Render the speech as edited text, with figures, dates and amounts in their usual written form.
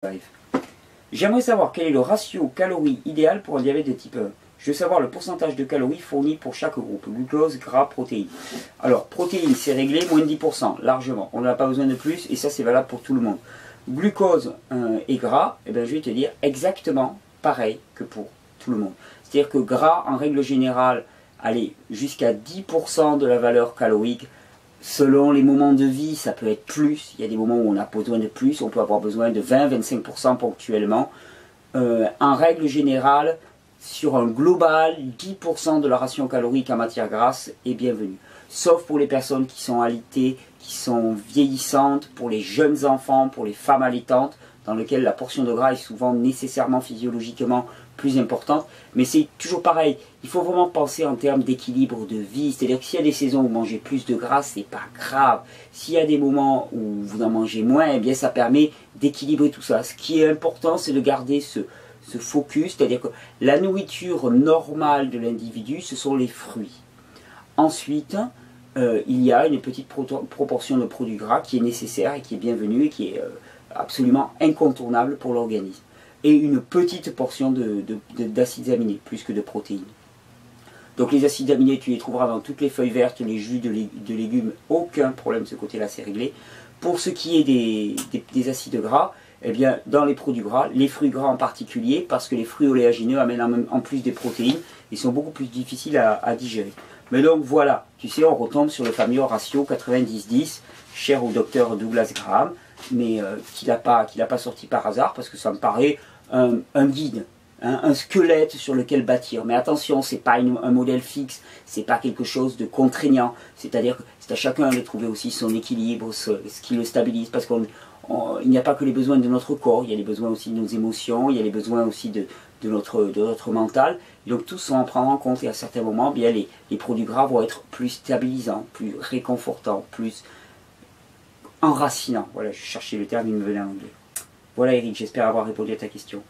Live. J'aimerais savoir quel est le ratio calories idéal pour un diabète de type 1. Je veux savoir le pourcentage de calories fournies pour chaque groupe, glucose, gras, protéines. Alors, protéines, c'est réglé, moins de 10%, largement. On n'a pas besoin de plus, et ça c'est valable pour tout le monde. Glucose et gras, eh bien, je vais te dire exactement pareil que pour tout le monde. C'est-à-dire que gras, en règle générale, allez, jusqu'à 10% de la valeur calorique. Selon les moments de vie, ça peut être plus. Il y a des moments où on a besoin de plus. On peut avoir besoin de 20-25% ponctuellement. En règle générale, sur un global, 10% de la ration calorique en matière grasse est bienvenue. Sauf pour les personnes qui sont alitées, qui sont vieillissantes, pour les jeunes enfants, pour les femmes allaitantes, dans lesquelles la portion de gras est souvent nécessairement physiologiquement plus importante. Mais c'est toujours pareil, il faut vraiment penser en termes d'équilibre de vie. C'est-à-dire que s'il y a des saisons où vous mangez plus de gras, c'est pas grave. S'il y a des moments où vous en mangez moins, eh bien ça permet d'équilibrer tout ça. Ce qui est important, c'est de garder ce focus, c'est-à-dire que la nourriture normale de l'individu, ce sont les fruits. Ensuite, il y a une petite proportion de produits gras qui est nécessaire et qui est bienvenue et qui est absolument incontournable pour l'organisme. Et une petite portion d'acides aminés, plus que de protéines. Donc les acides aminés, tu les trouveras dans toutes les feuilles vertes, les jus de légumes, aucun problème de ce côté-là, c'est réglé. Pour ce qui est des acides gras, eh bien, dans les produits gras, les fruits gras en particulier, parce que les fruits oléagineux amènent en plus des protéines, ils sont beaucoup plus difficiles à digérer. Mais donc voilà, tu sais, on retombe sur le fameux ratio 90-10, cher au docteur Douglas Graham, mais qu'il n'a pas sorti par hasard, parce que ça me paraît un guide, hein, un squelette sur lequel bâtir. Mais attention, ce n'est pas un modèle fixe, ce n'est pas quelque chose de contraignant, c'est-à-dire que c'est à chacun de trouver aussi son équilibre, ce qui le stabilise, parce qu'il n'y a pas que les besoins de notre corps, il y a les besoins aussi de nos émotions, il y a les besoins aussi de notre mental. Et donc tout ça en prendre en compte, et à certains moments, bien, les produits gras vont être plus stabilisants, plus réconfortants, plus enracinants. Voilà, je cherchais le terme, il me venait en anglais. Voilà Eric, j'espère avoir répondu à ta question.